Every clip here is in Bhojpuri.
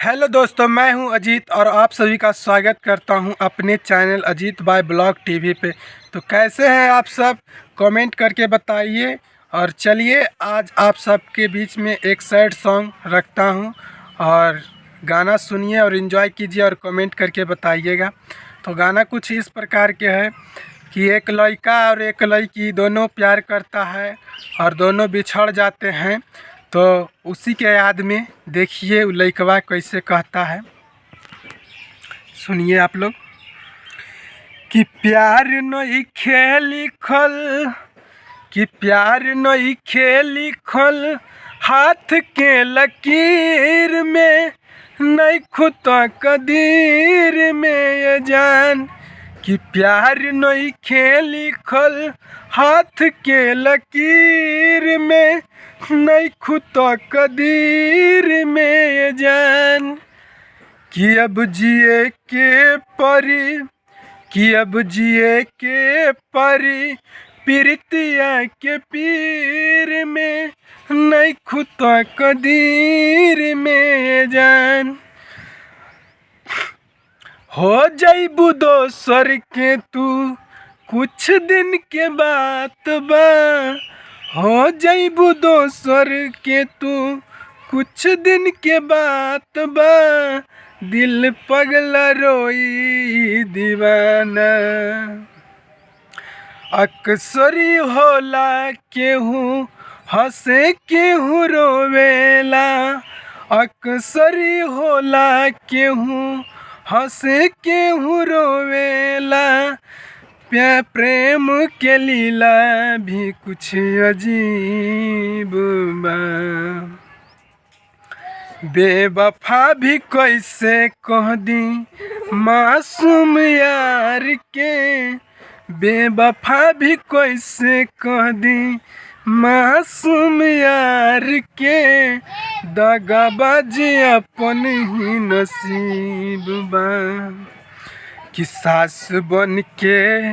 हेलो दोस्तों, मैं हूं अजीत और आप सभी का स्वागत करता हूं अपने channel Ajit by blog TV पे। तो कैसे हैं आप सब, कमेंट करके बताइए। और चलिए आज आप सबके बीच में एक सैड सॉन्ग रखता हूं और गाना सुनिए और एंजॉय कीजिए और कमेंट करके बताइएगा। तो गाना कुछ इस प्रकार के है कि एक लड़का और एक लड़की दोनों प्यार करता है और दोनों बिछड़ जाते हैं। तो उसी के याद में देखिए लड़कवा कैसे कहता है, सुनिए आप लोग। कि प्यार नइखे लिखल, कि प्यार नइखे लिखल हाथ के लकीर में, नइखो त कदीर में ये जान। कि प्यार नइखे लिखल हाथ के लकीर में, नइखो त कदीर में ये जान। कि अब जिए के परी, कि अब जिए के परी प्रीतिया के पीर में, नइखो त कदीर में ये जान। हो जइबू दोसर के तू कुछ दिन के बात बा, हो जइबू दोसर के तू कुछ दिन के बात बा, दिल पगला रोई दीवाना। अक्सरी होला केहू हंसे केहू रोवेला, अक्सरी होला केहू हंसे केहू रोवेला। प्रेम के लीला भी कुछ अजीब बा, बेवफा भी कैसे कह दी मासूम यार के, बेवफा भी कैसे कह दी मासूम यार के, दगाबाज अपन ही नसीब बा। कि सास बन के,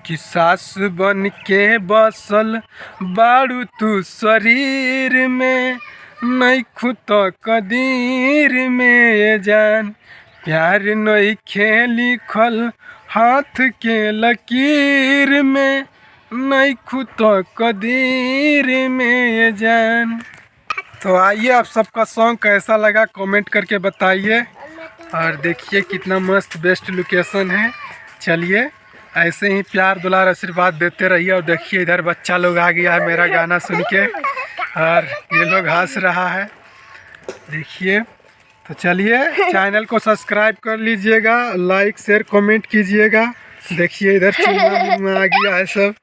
कि सास बन के बसल बारू तू शरीर में, नइखो त कदीर में ये जान। प्यार नइखे लिखल हाथ के लकीर में, नइखो त कदीर में ये जान। तो आइए आप सबका सॉन्ग कैसा लगा कमेंट करके बताइए। और देखिए कितना मस्त बेस्ट लोकेशन है। चलिए ऐसे ही प्यार दुलार आशीर्वाद देते रहिए। और देखिए इधर बच्चा लोग आ गया है मेरा गाना सुन के और ये लोग हंस रहा है, देखिए। तो चलिए चैनल को सब्सक्राइब कर लीजिएगा, लाइक शेयर कमेंट कीजिएगा। देखिए इधर चूहा आ गया है सब।